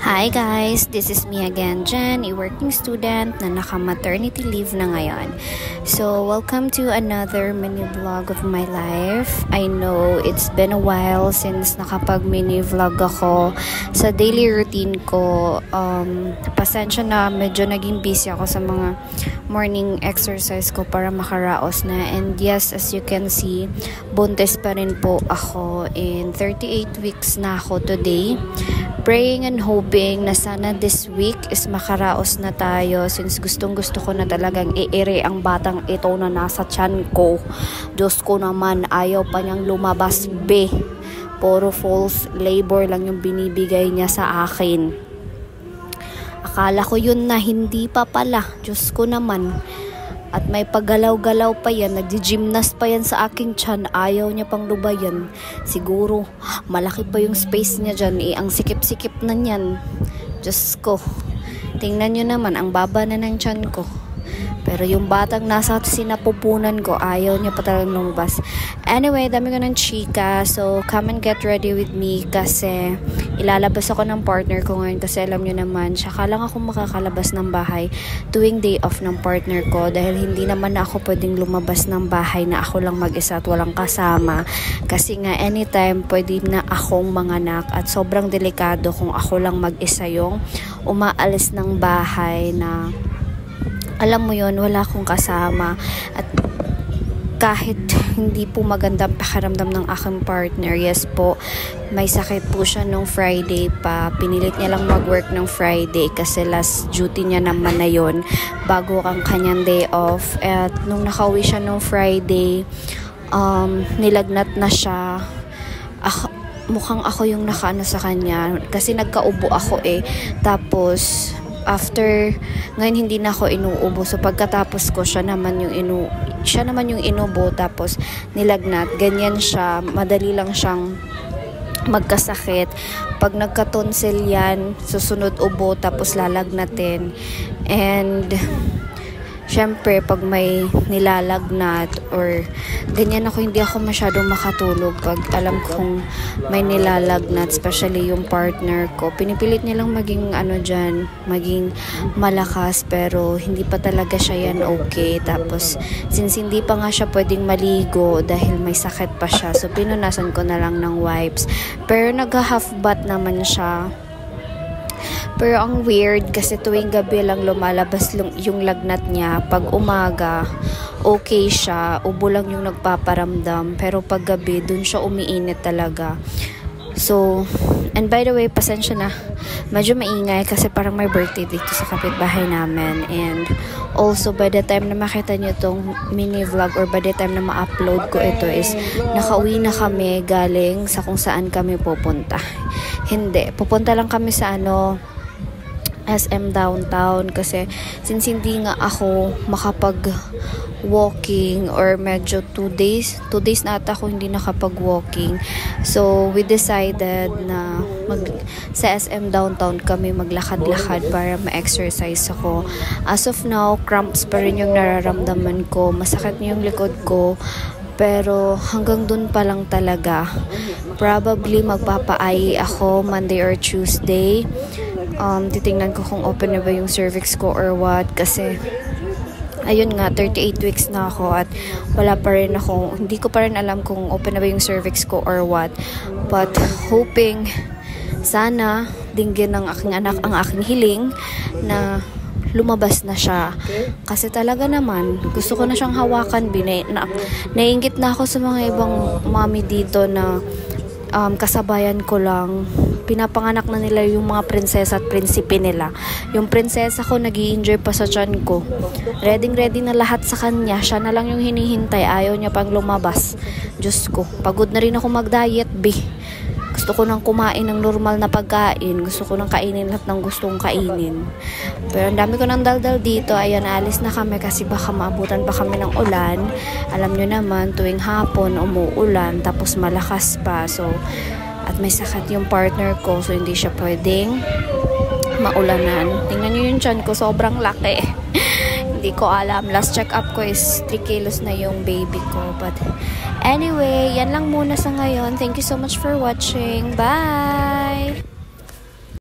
Hi guys, this is me again, Jen, a working student na naka-maternity leave na ngayon. So, welcome to another mini vlog of my life. I know it's been a while since nakapag-mini vlog ako sa daily routine ko. Pasensya na, medyo naging busy ako sa mga morning exercise ko para makaraos na. And yes, as you can see, buntis pa rin po ako. In 38 weeks na ako today. Praying and hoping na sana this week is makaraos na tayo since gustong-gusto ko na talagang iire ang batang ito na nasa tiyan ko. Diyos ko naman, ayaw pa niyang lumabas, be. Puro false labor lang yung binibigay niya sa akin. Akala ko yun na, hindi pa pala. Diyos ko naman. At may paggalaw-galaw pa yan, nagdi-gymnast pa yan sa aking tiyan, ayaw niya pang lubayan. Siguro, malaki pa yung space niya dyan, ang sikip-sikip na niyan. Diyos ko, tingnan nyo naman, ang baba na ng tiyan ko. Pero yung batang nasa sinapupunan ko, ayaw niya pa talagang lumabas. Anyway, dami ko ng chika. So, come and get ready with me kasi ilalabas ako ng partner ko ngayon kasi alam nyo naman, saka lang ako makakalabas ng bahay tuwing day off ng partner ko dahil hindi naman na ako pwedeng lumabas ng bahay na ako lang mag-isa at walang kasama. Kasi nga, anytime pwede na akong manganak at sobrang delikado kung ako lang mag-isa yung umaalis ng bahay na alam mo yon, wala akong kasama. At kahit hindi po magandang pakiramdam ng aking partner, yes po, may sakit po siya nung Friday pa. Pinilit niya lang mag-work ng Friday kasi last duty niya naman na yon bago ang kanyang day off. At nung nakauwi siya nung Friday, nilagnat na siya. Mukhang ako yung nakaano sa kanya kasi nagkaubo ako tapos after, ngayon hindi na ako inuubo. So pagkatapos ko, siya naman yung inubo tapos nilagnat. Ganyan siya, madali lang siyang magkasakit. Pag nagka-tonsil yan, susunod ubo tapos lalagnatin. And syempre, pag may nilalagnat or ganyan ako, hindi ako masyadong makatulog pag alam kong may nilalagnat, especially yung partner ko. Pinipilit niya lang maging maging malakas, pero hindi pa talaga siya yan okay. Tapos, since hindi pa nga siya pwedeng maligo dahil may sakit pa siya, so pinunasan ko na lang ng wipes. Pero nag-half bath naman siya. Pero ang weird kasi tuwing gabi lang lumalabas yung lagnat niya. Pag umaga, okay siya. Ubo lang yung nagpaparamdam. Pero pag gabi, dun siya umiinit talaga. So, and by the way, pasensya na. Medyo maingay kasi parang may birthday dito sa kapitbahay namin. And also, by the time na makita nyo itong mini vlog or by the time na ma-upload ko ito is nakauwi na kami galing sa kung saan kami pupunta. Hindi. Pupunta lang kami sa SM downtown kasi since hindi nga ako makapag-walking or medyo 2 days na ata ako hindi nakapag-walking. So, we decided na sa SM downtown kami maglakad-lakad para ma-exercise ako. As of now, cramps pa rin yung nararamdaman ko. Masakit yung likod ko. Pero hanggang dun pa lang talaga. Probably magpapa-IE ako Monday or Tuesday. Titingnan ko kung open na ba yung cervix ko or what. Kasi, ayun nga, 38 weeks na ako at wala pa rin ako, hindi ko pa rin alam kung open na ba yung cervix ko or what. But, hoping, sana, dinggin ng aking anak ang aking hiling na lumabas na siya. Kasi talaga naman, gusto ko na siyang hawakan. Naiingit na ako sa mga ibang mami dito na kasabayan ko lang. Pinapanganak na nila yung mga prinsesa at prinsipe nila. Yung prinsesa ko nag-i-enjoy pa sa tiyan ko. Ready na lahat sa kanya. Siya na lang yung hinihintay. Ayaw niya pang lumabas. Diyos ko, pagod na rin ako mag-diet, be. Gusto ko nang kumain ng normal na pagkain. Gusto ko nang kainin lahat ng gustong kainin. Pero ang dami ko nang daldal dito. Ayan, alis na kami kasi baka maabutan pa kami ng ulan. Alam nyo naman, tuwing hapon umuulan tapos malakas pa. So, at may sakit yung partner ko, so hindi siya pwedeng maulanan. Tingnan nyo yung tiyan ko, sobrang laki. Hindi ko alam. Last check up ko is 3 kilos na yung baby ko. But anyway, yan lang muna sa ngayon. Thank you so much for watching. Bye!